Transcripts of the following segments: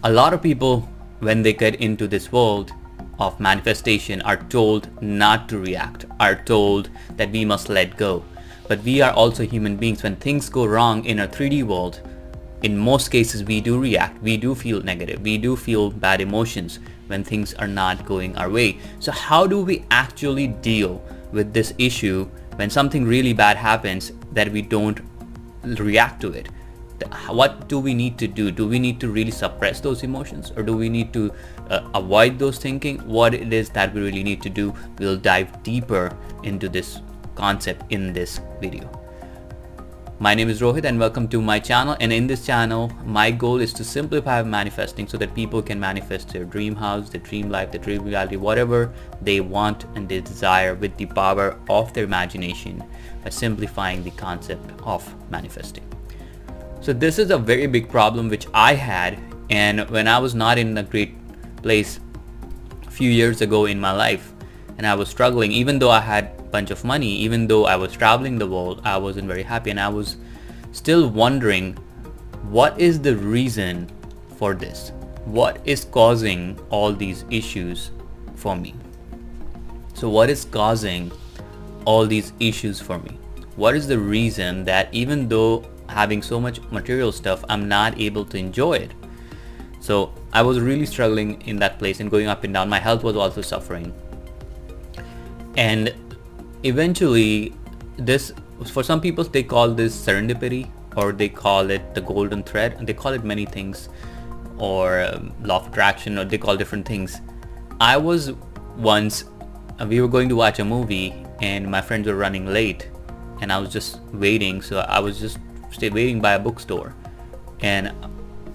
A lot of people, when they get into this world of manifestation, are told not to react, are told that we must let go. But we are also human beings. When things go wrong in a 3D world, in most cases we do react, we do feel negative, we do feel bad emotions when things are not going our way. So how do we actually deal with this issue when something really bad happens, that we don't react to it? What do we need to do? Do we need to really suppress those emotions, or do we need to avoid those thinking? What it is that we really need to do, we'll dive deeper into this concept in this video. My name is Rohit and welcome to my channel. And in this channel, my goal is to simplify manifesting so that people can manifest their dream house, their dream life, their dream reality, whatever they want and they desire, with the power of their imagination, by simplifying the concept of manifesting. So this is a very big problem which I had, and when I was not in a great place a few years ago in my life, and I was struggling, even though I had a bunch of money, even though I was traveling the world, I wasn't very happy, and I was still wondering, what is the reason for this? What is causing all these issues for me? So what is causing all these issues for me? What is the reason that even though having so much material stuff, I'm not able to enjoy it? So I was really struggling in that place and going up and down. My health was also suffering. And eventually, this, for some people, they call this serendipity, or they call it the golden thread, and they call it many things, or law of attraction, or they call different things. I was once, we were going to watch a movie and my friends were running late, and I was just waiting. So I was just waiting by a bookstore, and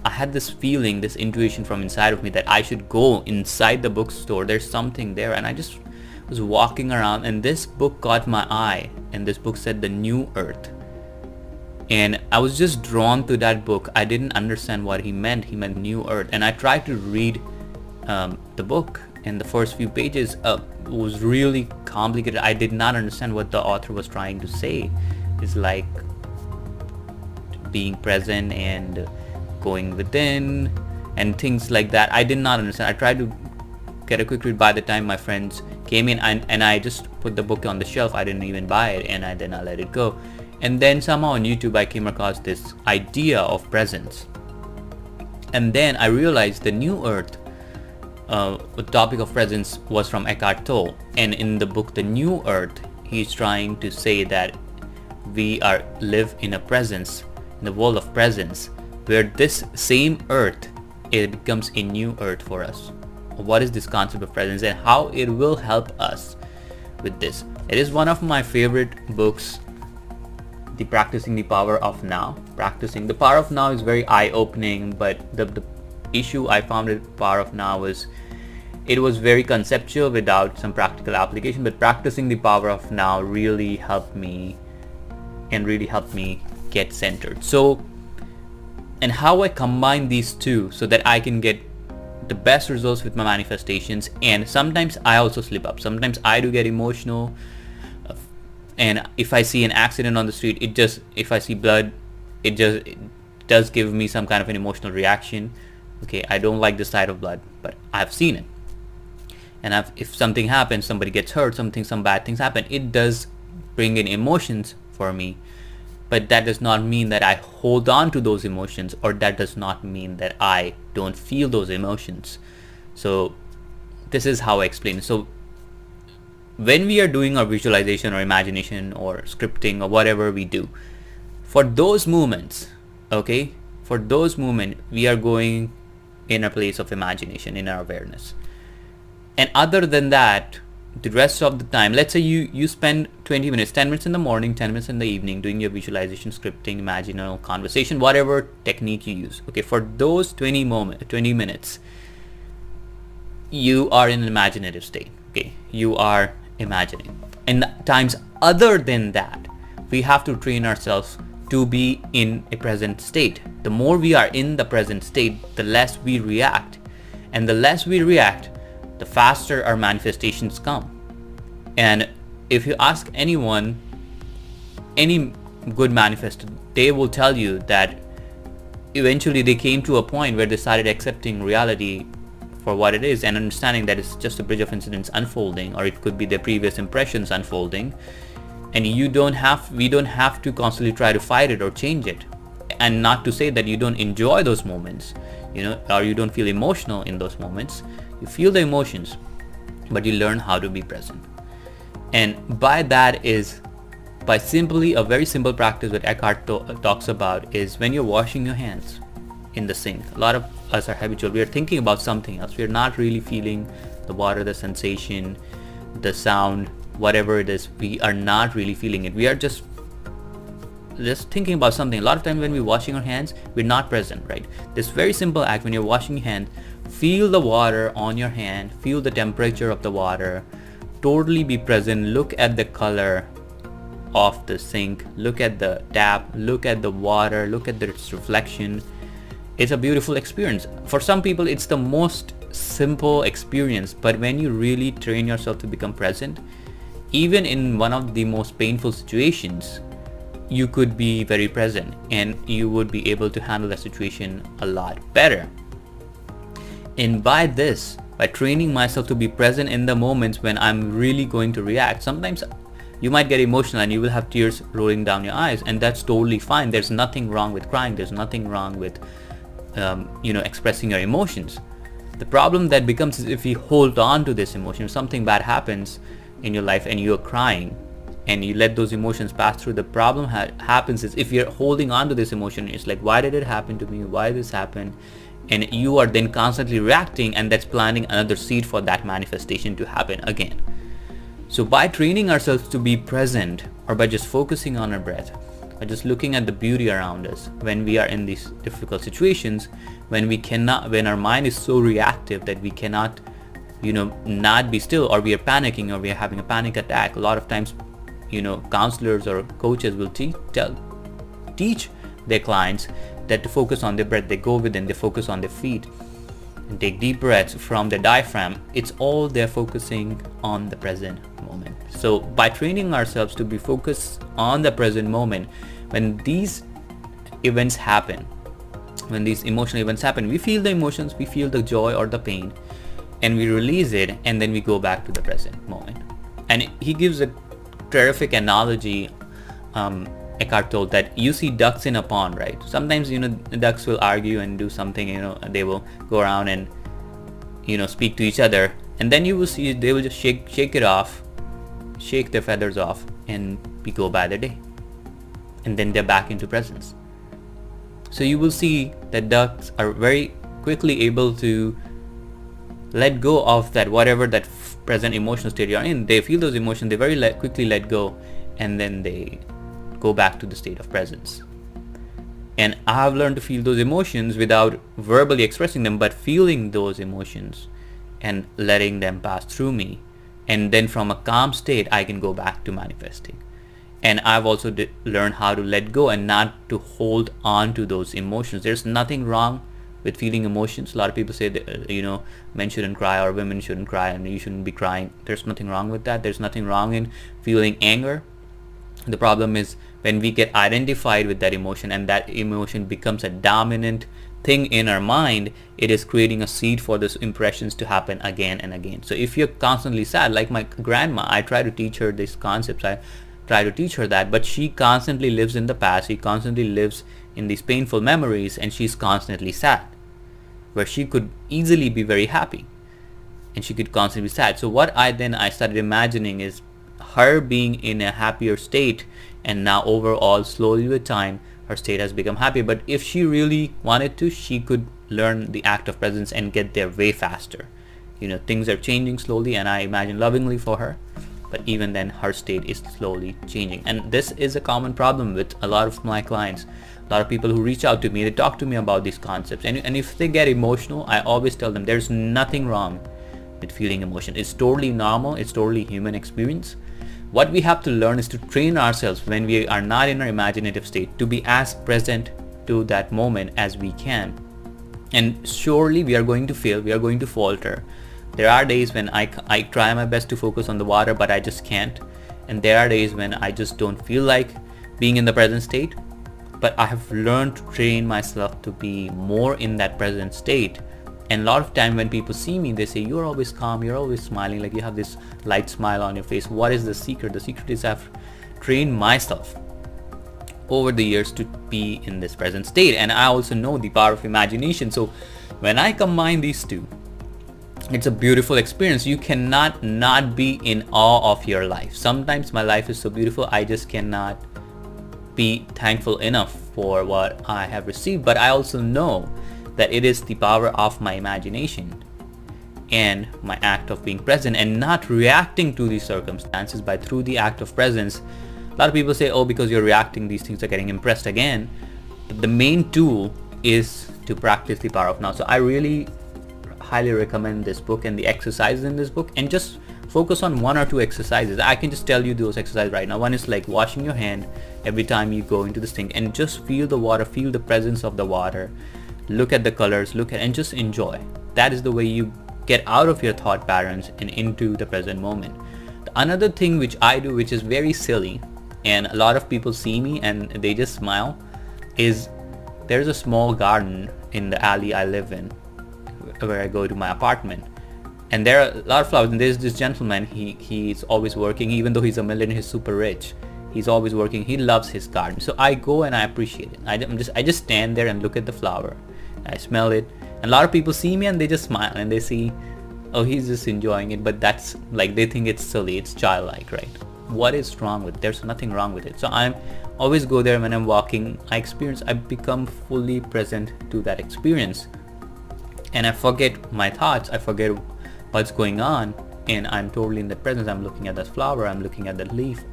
I had this feeling, this intuition from inside of me that I should go inside the bookstore. There's something there. And I just was walking around, and this book caught my eye, and this book said The New Earth, and I was just drawn to that book. I didn't understand what he meant New Earth, and I tried to read the book, and the first few pages was really complicated. I did not understand what the author was trying to say. It's like being present and going within and things like that. I did not understand. I tried to get a quick read. By the time my friends came in, and I just put the book on the shelf, I didn't even buy it, and then I let it go. And then somehow on YouTube I came across this idea of presence, and then I realized the New Earth, the topic of presence, was from Eckhart Tolle. And in the book The New Earth, he's trying to say that we live in a presence, in the world of presence, where this same earth, it becomes a new earth for us. What is this concept of presence and how it will help us with this? It is one of my favorite books, The Practicing the Power of Now. Practicing the Power of Now is very eye-opening, but the issue I found with Power of Now was it was very conceptual without some practical application. But Practicing the Power of Now really helped me, and really helped me get centered. So, and how I combine these two so that I can get the best results with my manifestations. And sometimes I also slip up. Sometimes I do get emotional, and if I see an accident on the street, if I see blood, it does give me some kind of an emotional reaction. Okay, I don't like the sight of blood, but I've seen it. And if something happens, somebody gets hurt, some bad things happen, it does bring in emotions for me. But that does not mean that I hold on to those emotions, or that does not mean that I don't feel those emotions. So this is how I explain it. So when we are doing our visualization or imagination or scripting or whatever we do, for those moments, okay, for those moments, we are going in a place of imagination, in our awareness. And other than that, the rest of the time, let's say you spend 20 minutes, 10 minutes in the morning, 10 minutes in the evening doing your visualization, scripting, imaginal conversation, whatever technique you use. Okay, for those 20 minutes, you are in an imaginative state. Okay, you are imagining. And times other than that, we have to train ourselves to be in a present state. The more we are in the present state, the less we react. And the less we react, the faster our manifestations come. And if you ask anyone, any good manifestor, they will tell you that eventually they came to a point where they started accepting reality for what it is and understanding that it's just a bridge of incidents unfolding, or it could be their previous impressions unfolding. And we don't have to constantly try to fight it or change it. And not to say that you don't enjoy those moments, or you don't feel emotional in those moments. You feel the emotions, but you learn how to be present. And by that is by simply a very simple practice that Eckhart talks about is when you're washing your hands in the sink. A lot of us are habitual. We are thinking about something else. We're not really feeling the water, the sensation, the sound, whatever it is. We are not really feeling it. We are just thinking about something. A lot of times when we're washing our hands, we're not present, right? This very simple act, when you're washing your hands, feel the water on your hand, feel the temperature of the water, totally be present, look at the color of the sink, look at the tap, look at the water, look at its reflection. It's a beautiful experience. For some people, it's the most simple experience, but when you really train yourself to become present, even in one of the most painful situations, you could be very present and you would be able to handle the situation a lot better. And by training myself to be present in the moments when I'm really going to react, sometimes you might get emotional and you will have tears rolling down your eyes, and that's totally fine. There's nothing wrong with crying. There's nothing wrong with expressing your emotions. The problem that becomes is if you hold on to this emotion. If something bad happens in your life and you're crying and you let those emotions pass through, the problem happens is if you're holding on to this emotion, it's like, why did it happen to me? Why this happened? And you are then constantly reacting, and that's planting another seed for that manifestation to happen again. So by training ourselves to be present, or by just focusing on our breath, or just looking at the beauty around us when we are in these difficult situations, when our mind is so reactive that we cannot, not be still, or we are panicking, or we are having a panic attack. A lot of times, counselors or coaches will teach their clients that to focus on their breath. They go within, they focus on their feet and take deep breaths from the diaphragm. It's all they're focusing on the present moment. So by training ourselves to be focused on the present moment, when these events happen, when these emotional events happen, we feel the emotions, we feel the joy or the pain, and we release it, and then we go back to the present moment. And he gives a terrific analogy, Eckhart told, that you see ducks in a pond, right? Sometimes, ducks will argue and do something, they will go around and, speak to each other. And then you will see they will just shake it off, shake their feathers off, and go by their day. And then they're back into presence. So you will see that ducks are very quickly able to let go of that, whatever that present emotional state you're in. They feel those emotions, they very quickly let go, and then they go back to the state of presence. And I have learned to feel those emotions without verbally expressing them, but feeling those emotions and letting them pass through me. And then from a calm state, I can go back to manifesting. And I've also learned how to let go and not to hold on to those emotions. There's nothing wrong with feeling emotions. A lot of people say that, men shouldn't cry or women shouldn't cry and you shouldn't be crying. There's nothing wrong with that. There's nothing wrong in feeling anger. The problem is when we get identified with that emotion and that emotion becomes a dominant thing in our mind, it is creating a seed for those impressions to happen again and again. So if you're constantly sad, like my grandma, I try to teach her these concepts. I try to teach her that, but she constantly lives in the past. She constantly lives in these painful memories, and she's constantly sad, where she could easily be very happy and she could constantly be sad. So what I started imagining is her being in a happier state, and now overall, slowly with time, her state has become happier. But if she really wanted to, she could learn the act of presence and get there way faster. Things are changing slowly, and I imagine lovingly for her, but even then her state is slowly changing. And this is a common problem with a lot of my clients. A lot of people who reach out to me, they talk to me about these concepts, and if they get emotional, I always tell them there's nothing wrong with feeling emotion. It's totally normal. It's totally human experience. What we have to learn is to train ourselves when we are not in our imaginative state to be as present to that moment as we can. And surely we are going to fail, we are going to falter. There are days when I try my best to focus on the water, but I just can't. And there are days when I just don't feel like being in the present state. but I have learned to train myself to be more in that present state. And a lot of time when people see me, they say, you're always calm, you're always smiling, like you have this light smile on your face. What is the secret? The secret is I've trained myself over the years to be in this present state. And I also know the power of imagination. So when I combine these two, it's a beautiful experience. You cannot not be in awe of your life. Sometimes my life is so beautiful, I just cannot be thankful enough for what I have received. But I also know that it is the power of my imagination and my act of being present and not reacting to these circumstances, by through the act of presence. A lot of people say, oh, because you're reacting, these things are getting impressed again. But the main tool is to practice the power of now. So I really highly recommend this book and the exercises in this book, and just focus on one or two exercises. I can just tell you those exercises right now. One is like washing your hand every time you go into the sink, and just feel the water, feel the presence of the water, look at the colors, and just enjoy. That is the way you get out of your thought patterns and into the present moment. Another thing which I do, which is very silly, and a lot of people see me and they just smile, is there's a small garden in the alley I live in where I go to my apartment, and there are a lot of flowers. And there's this gentleman, he's always working. Even though he's a millionaire, he's super rich, he's always working. He loves his garden. So I go and I appreciate it. I just stand there and look at the flower, I smell it, and a lot of people see me and they just smile and they see, oh, he's just enjoying it. But that's like, they think it's silly, it's childlike, right? What is wrong with it? There's nothing wrong with it. So I'm always go there when I'm walking. I become fully present to that experience, and I forget my thoughts, I forget what's going on, and I'm totally in the presence. I'm looking at that flower, I'm looking at that leaf,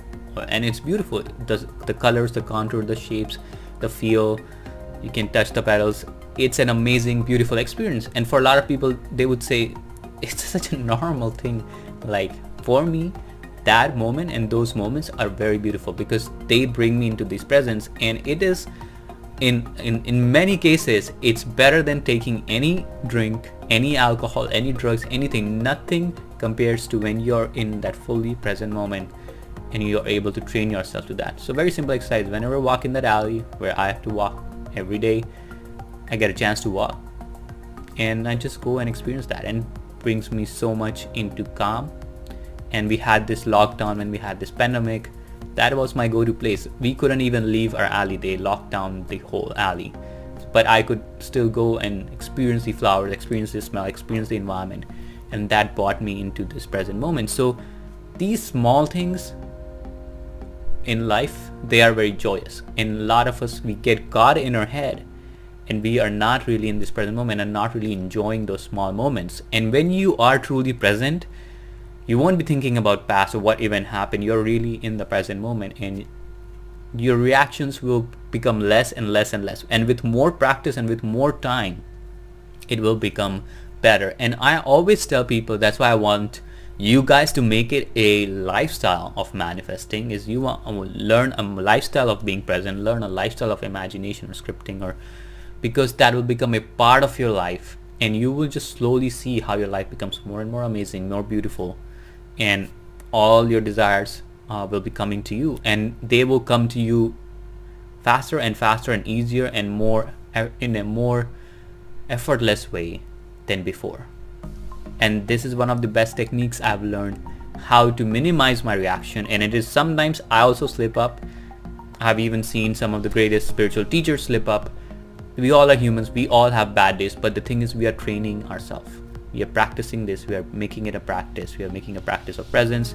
and it's beautiful. The colors, the contour, the shapes, the feel, you can touch the petals. It's an amazing, beautiful experience. And for a lot of people, they would say it's such a normal thing. Like, for me, that moment and those moments are very beautiful because they bring me into this presence. And it is, in many cases, it's better than taking any drink, any alcohol, any drugs, anything. Nothing compares to when you're in that fully present moment and you're able to train yourself to that. So very simple exercise. Whenever I walk in that alley where I have to walk every day, I get a chance to walk, and I just go and experience that, and brings me so much into calm. And we had this lockdown, when we had this pandemic, that was my go-to place. We couldn't even leave our alley. They locked down the whole alley, but I could still go and experience the flowers, experience the smell, experience the environment, and that brought me into this present moment. So these small things in life, they are very joyous, and a lot of us, we get caught in our head and we are not really in this present moment and not really enjoying those small moments. And when you are truly present, you won't be thinking about past or what event happened. You're really in the present moment, and your reactions will become less and less and less. And with more practice and with more time, it will become better. And I always tell people, that's why I want you guys to make it a lifestyle of manifesting. Is you want to learn a lifestyle of being present, learn a lifestyle of imagination or scripting, or because that will become a part of your life, and you will just slowly see how your life becomes more and more amazing, more beautiful, and all your desires will be coming to you, and they will come to you faster and faster and easier and more in a more effortless way than before. And this is one of the best techniques I've learned, how to minimize my reaction. And it is sometimes I also slip up. I've even seen some of the greatest spiritual teachers slip up. We all are humans, we all have bad days, but the thing is, we are training ourselves. We are practicing this, we are making it a practice. We are making a practice of presence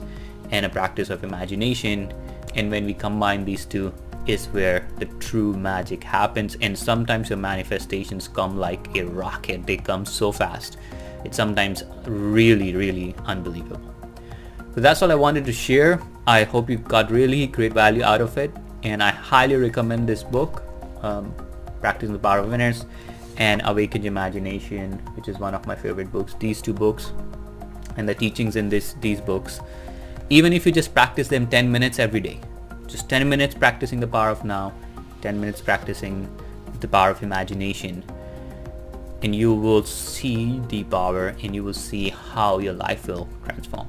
and a practice of imagination. And when we combine these two is where the true magic happens. And sometimes your manifestations come like a rocket. They come so fast. It's sometimes really, really unbelievable. So that's all I wanted to share. I hope you got really great value out of it. And I highly recommend this book, Practicing the Power of Winners and Awaken Your Imagination, which is one of my favorite books. These two books and the teachings in these books, even if you just practice them 10 minutes every day, just 10 minutes practicing the power of now, 10 minutes practicing the power of imagination, and you will see the power, and you will see how your life will transform.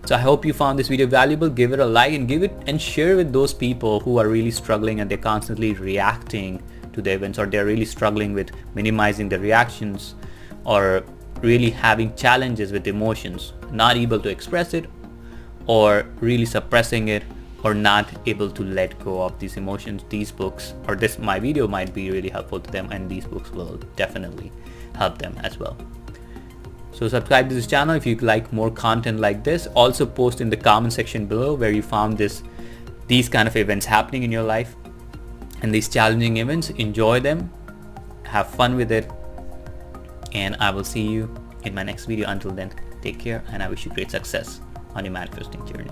So I hope you found this video valuable. Give it a like and give it and share with those people who are really struggling and they're constantly reacting to the events, or they're really struggling with minimizing the reactions, or really having challenges with emotions, not able to express it, or really suppressing it, or not able to let go of these emotions. These books, or this my video, might be really helpful to them, and these books will definitely help them as well. So subscribe to this channel if you like more content like this. Also post in the comment section below where you found these kind of events happening in your life, and these challenging events. Enjoy them, have fun with it, and I will see you in my next video. Until then, take care, and I wish you great success on your manifesting journey.